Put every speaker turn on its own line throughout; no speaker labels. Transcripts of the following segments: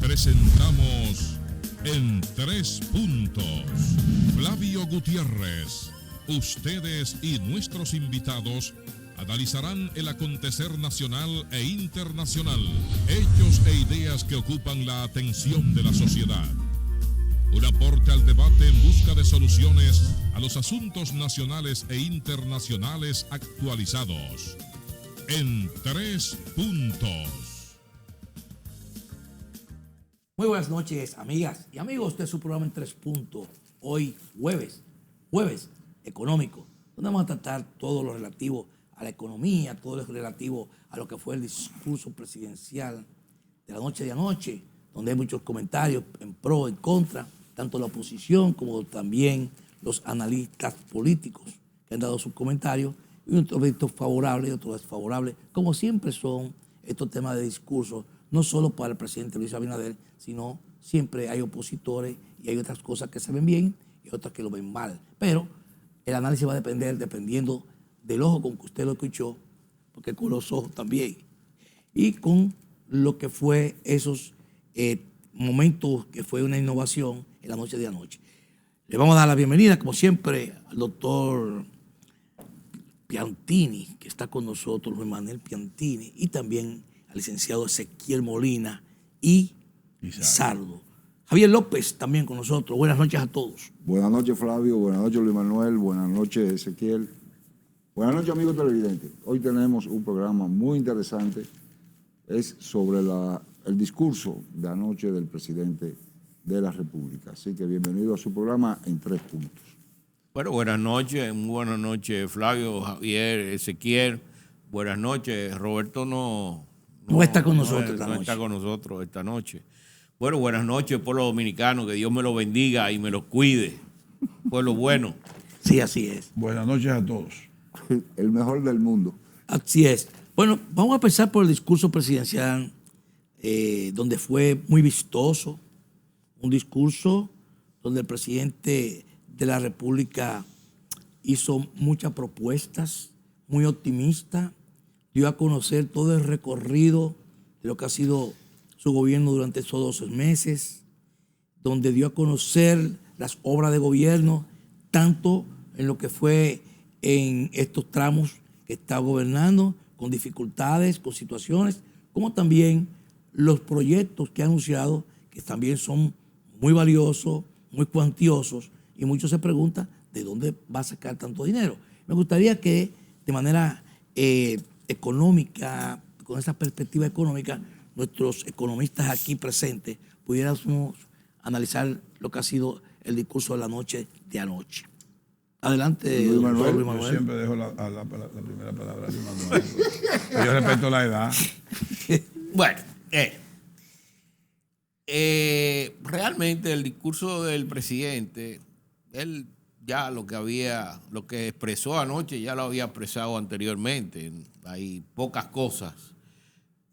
Presentamos En Tres Puntos. Flavio Gutiérrez. Ustedes y nuestros invitados analizarán el acontecer nacional e internacional, hechos e ideas que ocupan la atención de la sociedad. Un aporte al debate en busca de soluciones a los asuntos nacionales e internacionales actualizados. En Tres Puntos.
Muy buenas noches, amigas y amigos de su programa En Tres Puntos. Hoy jueves económico, donde vamos a tratar todo lo relativo a la economía, todo lo relativo a lo que fue el discurso presidencial de la noche de anoche, donde hay muchos comentarios en pro, en contra, tanto la oposición como también los analistas políticos que han dado sus comentarios, y otros vistos favorables y otros desfavorables, como siempre son estos temas de discurso, no solo para el presidente Luis Abinader, sino siempre hay opositores y hay otras cosas que se ven bien y otras que lo ven mal. Pero el análisis va a depender dependiendo del ojo con que usted lo escuchó, porque con los ojos también, y con lo que fue esos momentos que fue una innovación en la noche de anoche. Le vamos a dar la bienvenida, como siempre, al doctor Piantini, que está con nosotros, Luis Manuel Piantini, y también al licenciado Ezequiel Molina y Sardo. Javier López también con nosotros. Buenas noches a todos.
Buenas noches, Flavio. Buenas noches, Luis Manuel. Buenas noches, Ezequiel. Buenas noches, amigos televidentes. Hoy tenemos un programa muy interesante. Es sobre el discurso de anoche del presidente de la República. Así que bienvenido a su programa En Tres Puntos.
Bueno, buenas noches. Muy buenas noches, Flavio, Javier, Ezequiel. Buenas noches. Roberto no está con nosotros esta noche. Bueno, buenas noches, pueblo dominicano. Que Dios me lo bendiga y me lo cuide. Pueblo bueno.
Sí, así es.
Buenas noches a todos.
El mejor del mundo.
Así es. Bueno, vamos a empezar por el discurso presidencial, donde fue muy vistoso. Un discurso donde el presidente de la República hizo muchas propuestas, muy optimista, dio a conocer todo el recorrido de lo que ha sido su gobierno durante estos 12 meses, donde dio a conocer las obras de gobierno, tanto en lo que fue en estos tramos que está gobernando, con dificultades, con situaciones, como también los proyectos que ha anunciado, que también son muy valiosos, muy cuantiosos, y muchos se preguntan de dónde va a sacar tanto dinero. Me gustaría que de manera económica, con esa perspectiva económica, nuestros economistas aquí presentes pudiéramos analizar lo que ha sido el discurso de la noche de anoche. Adelante,
Luis Manuel.
Luis Manuel. Yo siempre dejo la primera palabra a Luis Manuel. Yo respeto la edad.
Bueno, realmente el discurso del presidente, él ya lo que expresó anoche ya lo había expresado anteriormente. Hay pocas cosas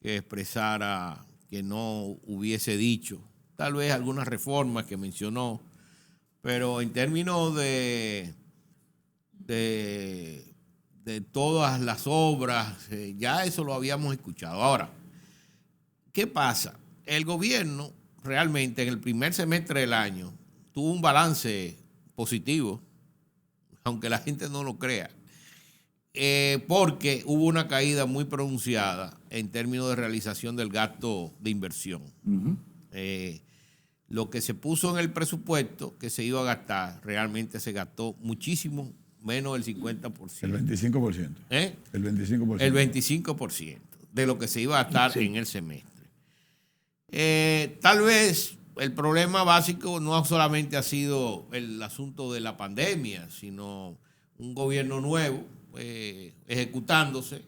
que expresara que no hubiese dicho. Tal vez algunas reformas que mencionó, pero en términos de todas las obras, ya eso lo habíamos escuchado. Ahora, ¿qué pasa? El gobierno realmente en el primer semestre del año tuvo un balance positivo, aunque la gente no lo crea, porque hubo una caída muy pronunciada en términos de realización del gasto de inversión. Uh-huh. Lo que se puso en el presupuesto que se iba a gastar, realmente se gastó muchísimo menos del 50%.
El 25%.
El
25%.
El 25% de lo que se iba a gastar en el semestre. Tal vez el problema básico no solamente ha sido el asunto de la pandemia, sino un gobierno nuevo ejecutándose,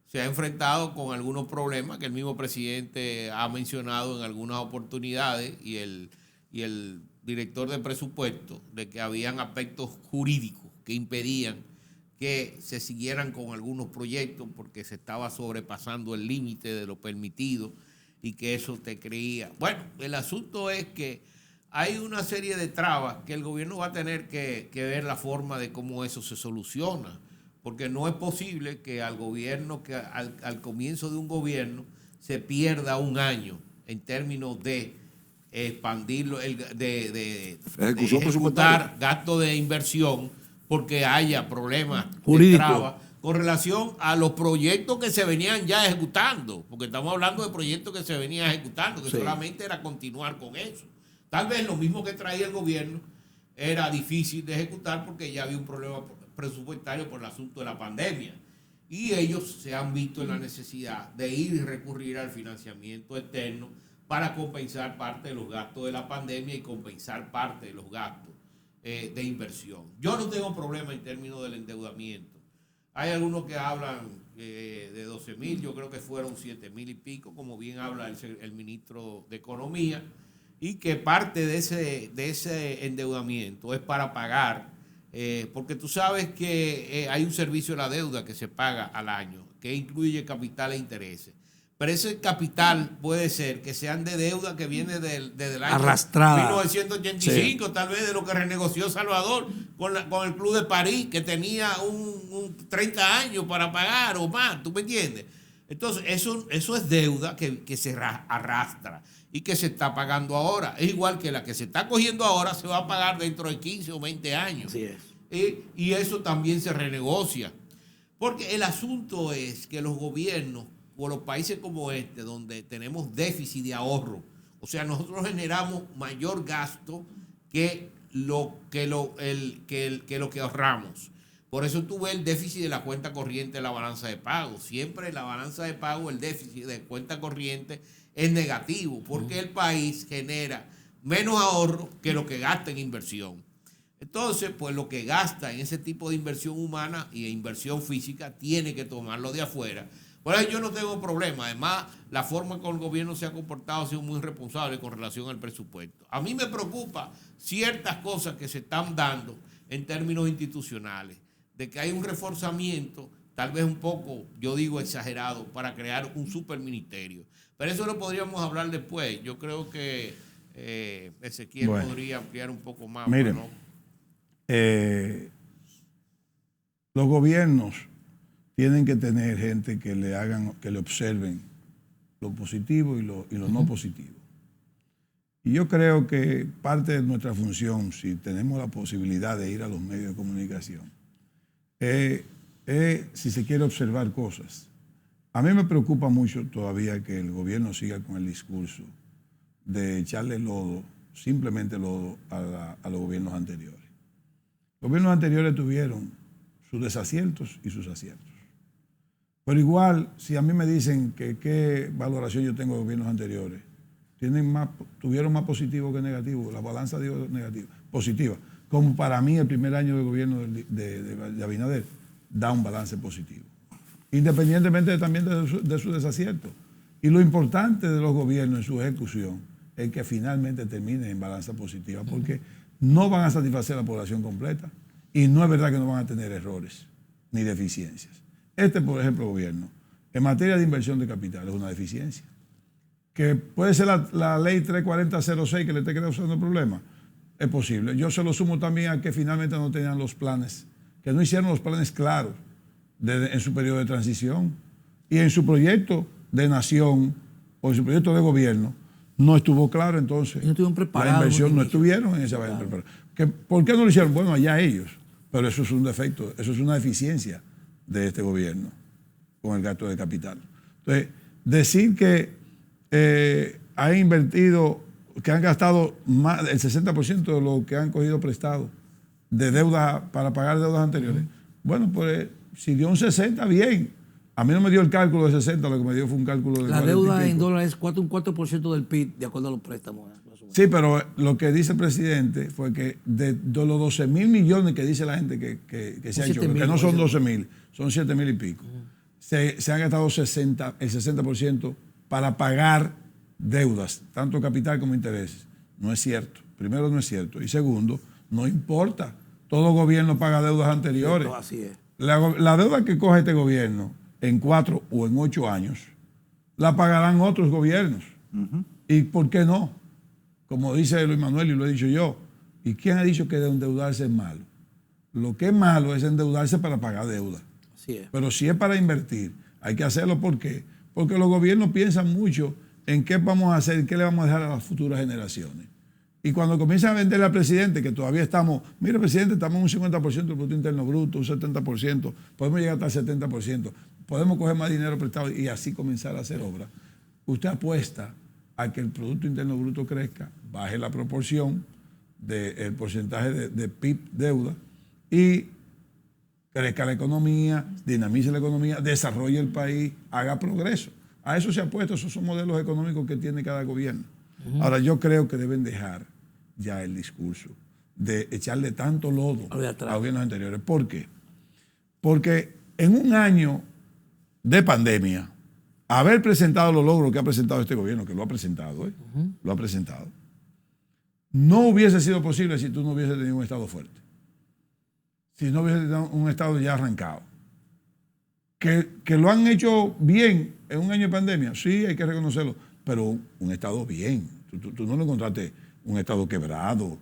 se ha enfrentado con algunos problemas que el mismo presidente ha mencionado en algunas oportunidades y el director de presupuesto, de que habían aspectos jurídicos que impedían que se siguieran con algunos proyectos porque se estaba sobrepasando el límite de lo permitido y que eso te creía. Bueno, el asunto es que hay una serie de trabas que el gobierno va a tener que ver la forma de cómo eso se soluciona, porque no es posible que al gobierno, que al comienzo de un gobierno se pierda un año en términos de expandirlo, de
Ejecución
ejecutar gastos de inversión porque haya problemas de
Jurídico.
trabas con relación a los proyectos que se venían ya ejecutando, porque estamos hablando de proyectos que se venían ejecutando, que
Sí.
solamente era continuar con eso. Tal vez lo mismo que traía el gobierno era difícil de ejecutar porque ya había un problema presupuestario por el asunto de la pandemia. Y ellos se han visto en la necesidad de ir y recurrir al financiamiento externo para compensar parte de los gastos de la pandemia y compensar parte de los gastos de inversión. Yo no tengo problema en términos del endeudamiento. Hay algunos que hablan de 12,000, yo creo que fueron 7,000 y pico, como bien habla el ministro de Economía, y que parte de ese endeudamiento es para pagar, porque tú sabes que hay un servicio de la deuda que se paga al año, que incluye capital e intereses. Pero ese capital puede ser que sean de deuda que viene desde el año
Arrastrada.
1985, sí. Tal vez de lo que renegoció Salvador con el Club de París, que tenía un 30 años para pagar o más, ¿tú me entiendes? Entonces, eso es deuda que se arrastra y que se está pagando ahora. Es igual que la que se está cogiendo ahora se va a pagar dentro de 15 o 20 años.
Así es.
Y eso también se renegocia. Porque el asunto es que los gobiernos, o los países como este, donde tenemos déficit de ahorro, o sea, nosotros generamos mayor gasto que lo que ahorramos. Por eso tú ves el déficit de la cuenta corriente de la balanza de pago. Siempre en la balanza de pago el déficit de cuenta corriente es negativo, porque el país genera menos ahorro que lo que gasta en inversión. Entonces, pues lo que gasta en ese tipo de inversión humana y de inversión física tiene que tomarlo de afuera. Por eso yo no tengo problema. Además, la forma como el gobierno se ha comportado ha sido muy irresponsable con relación al presupuesto. A mí me preocupa ciertas cosas que se están dando en términos institucionales, de que hay un reforzamiento, tal vez un poco, yo digo exagerado, para crear un superministerio. Pero eso lo podríamos hablar después. Yo creo que Ezequiel podría ampliar un poco más.
Miren,
¿no?
Los gobiernos tienen que tener gente que le observen lo positivo y lo no positivo. Y yo creo que parte de nuestra función, si tenemos la posibilidad de ir a los medios de comunicación, es si se quiere observar cosas. A mí me preocupa mucho todavía que el gobierno siga con el discurso de echarle lodo, simplemente lodo, a los gobiernos anteriores. Los gobiernos anteriores tuvieron sus desaciertos y sus aciertos. Pero igual, si a mí me dicen que qué valoración yo tengo de gobiernos anteriores, tuvieron más positivo que negativo, la balanza dio positiva. Como para mí el primer año de gobierno de Abinader da un balance positivo, independientemente también de su desacierto. Y lo importante de los gobiernos en su ejecución es que finalmente termine en balanza positiva, porque no van a satisfacer a la población completa y no es verdad que no van a tener errores ni deficiencias. Por ejemplo, gobierno, en materia de inversión de capital es una deficiencia. Que puede ser la ley 34006 que le esté causando problemas, es posible. Yo se lo sumo también a que finalmente no tenían los planes, que no hicieron los planes claros en su periodo de transición y en su proyecto de nación o en su proyecto de gobierno no estuvo claro. Entonces
no estuvieron preparados,
la inversión no estuvieron en esa vaina preparada. ¿Por qué no lo hicieron? Bueno, allá ellos, pero eso es un defecto, eso es una deficiencia de este gobierno con el gasto de capital. Entonces, decir que han invertido, que han gastado más del 60% de lo que han cogido prestado de deuda para pagar deudas anteriores, bueno, pues si dio un 60, bien. A mí no me dio el cálculo de 60, lo que me dio fue un cálculo de
la deuda en dólares es un 4% del PIB, de acuerdo a los préstamos.
Sí, pero lo que dice el presidente fue que de los 12,000 millones que dice la gente que se ha hecho, que no son 12,000, son 7,000 y pico, se han gastado el 60% para pagar deudas, tanto capital como intereses. No es cierto. Primero, no es cierto. Y segundo, no importa. Todo gobierno paga deudas anteriores.
Cierto, así es.
La deuda que coge este gobierno en 4 o en 8 años, la pagarán otros gobiernos. ¿Y por qué no? Como dice Luis Manuel y lo he dicho yo, ¿y quién ha dicho que endeudarse es malo? Lo que es malo es endeudarse para pagar deuda.
Así es.
Pero si es para invertir, hay que hacerlo. ¿Por qué? Porque los gobiernos piensan mucho en qué vamos a hacer, qué le vamos a dejar a las futuras generaciones. Y cuando comienzan a venderle al presidente, que todavía estamos, mire presidente, estamos en un 50% del Producto Interno Bruto, un 70%, podemos llegar hasta el 70%, podemos coger más dinero prestado y así comenzar a hacer obras. Usted apuesta a que el Producto Interno Bruto crezca, baje la proporción del porcentaje de PIB deuda y crezca la economía, dinamice la economía, desarrolle el país, haga progreso. A eso se apuesta, esos son modelos económicos que tiene cada gobierno. Ahora, yo creo que deben dejar ya el discurso de echarle tanto lodo a los gobiernos anteriores. ¿Por qué? Porque en un año de pandemia, haber presentado los logros que ha presentado este gobierno, que lo ha presentado, lo ha presentado, no hubiese sido posible si tú no hubieses tenido un Estado fuerte. Si no hubiese tenido un Estado ya arrancado. Que lo han hecho bien en un año de pandemia, sí, hay que reconocerlo, pero un Estado bien. Tú no lo encontraste un Estado quebrado.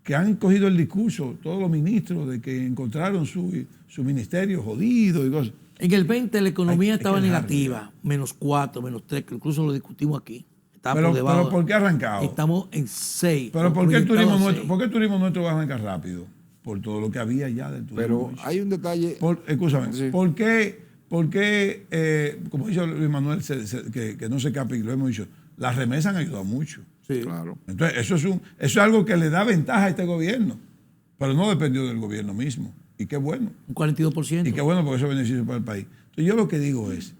Que han cogido el discurso, todos los ministros, de que encontraron su ministerio jodido y cosas.
En el 20 la economía estaba negativa, -4, -3, que incluso lo discutimos aquí.
Pero ¿por qué ha arrancado?
Estamos en 6.
Pero ¿por qué el turismo nuestro va a arrancar rápido? Por todo lo que había ya del turismo.
Pero hay un detalle.
Escúchame,
Sí.
¿por qué, como dice Luis Manuel, que no se escape, y lo hemos dicho, las remesas han ayudado mucho?
Sí.
Claro.
Entonces, eso es algo que le da ventaja a este gobierno, pero no dependió del gobierno mismo. Y qué bueno.
Un 42%.
Y qué bueno, porque eso es beneficio para el país. Entonces, yo lo que digo es,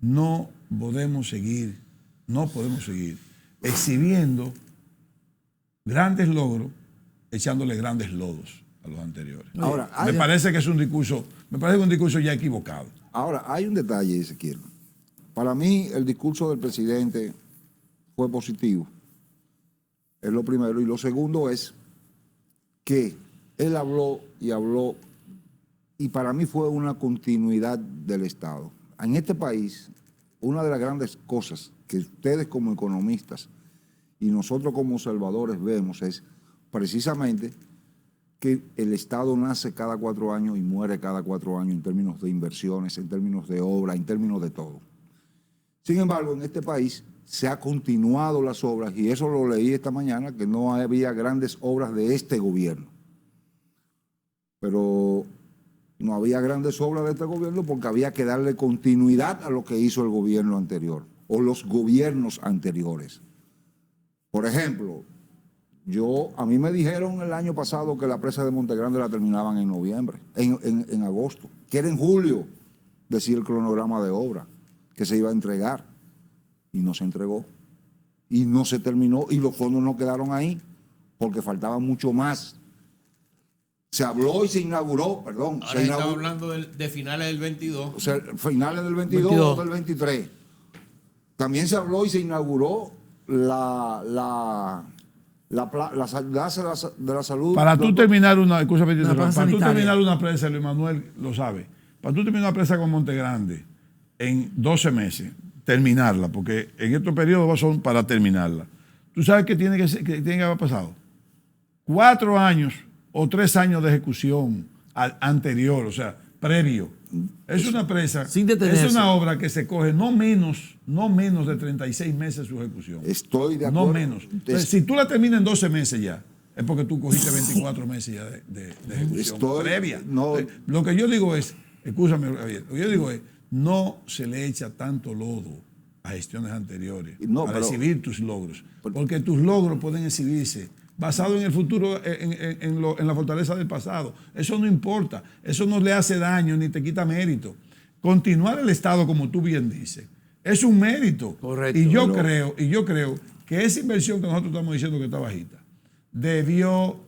no podemos seguir exhibiendo grandes logros, echándole grandes lodos a los anteriores.
Ahora,
me parece que es un discurso ya equivocado.
Ahora, hay un detalle, Ezequiel. Para mí, el discurso del presidente fue positivo. Es lo primero. Y lo segundo es que él habló, y para mí fue una continuidad del Estado. En este país, una de las grandes cosas que ustedes como economistas y nosotros como observadores vemos es precisamente que el Estado nace cada 4 años y muere cada 4 años en términos de inversiones, en términos de obra, en términos de todo. Sin embargo, en este país se han continuado las obras, y eso lo leí esta mañana, que no había grandes obras de este gobierno. Pero no había grandes obras de este gobierno porque había que darle continuidad a lo que hizo el gobierno anterior o los gobiernos anteriores. Por ejemplo, a mí me dijeron el año pasado que la presa de Montegrande la terminaban en noviembre, en agosto, que era en julio, decía el cronograma de obra, que se iba a entregar, y no se entregó, y no se terminó, y los fondos no quedaron ahí, porque faltaba mucho más. Se habló y se inauguró, perdón.
Ahora estamos hablando de finales del 22.
O sea, finales del 22 o del 23. También se habló y se inauguró la de la salud.
Para tú terminar una presa, Luis Manuel lo sabe, para tú terminar una presa con Montegrande en 12 meses, terminarla, porque en estos periodos son para terminarla. ¿Tú sabes qué tiene que haber pasado? 4 años o 3 años de ejecución anterior, o sea, previo. Es una presa, es una obra que se coge no menos de 36 meses su ejecución.
Estoy de acuerdo.
No menos. Entonces, si tú la terminas en 12 meses ya, es porque tú cogiste 24 meses ya de ejecución previa.
No.
Lo que yo digo es, escúchame, Javier, lo que yo digo es, no se le echa tanto lodo a gestiones anteriores para exhibir tus logros, porque tus logros pueden exhibirse basado en el futuro, en la fortaleza del pasado. Eso no importa, eso no le hace daño ni te quita mérito. Continuar el Estado, como tú bien dices, es un mérito.
Correcto.
Y yo creo que esa inversión que nosotros estamos diciendo que está bajita, debió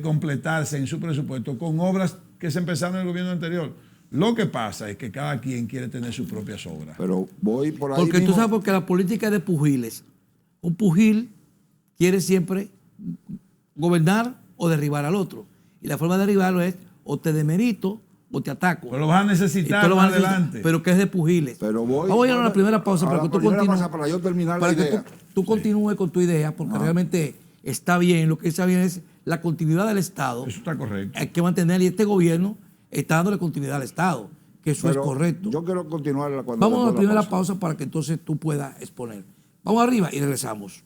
completarse en su presupuesto con obras que se empezaron en el gobierno anterior. Lo que pasa es que cada quien quiere tener sus propias obras.
Pero voy por ahí
Porque
mismo.
tú sabes, porque la política es de pugiles. Un pugil quiere siempre gobernar o derribar al otro. Y la forma de derribarlo es o te demerito o te ataco.
Pero lo vas a necesitar más adelante.
Pero que es de pugiles.
Pero
vamos a ir a una primera pausa para que tú continúes.
Para yo terminar
para
la idea.
que tú continúes con tu idea, porque realmente está bien. Lo que está bien es la continuidad del Estado.
Eso está correcto.
Hay que mantener, y este gobierno está dándole continuidad al Estado, que eso es correcto.
Yo quiero continuar
Vamos a la primera pausa para que entonces tú puedas exponer. Vamos arriba y regresamos.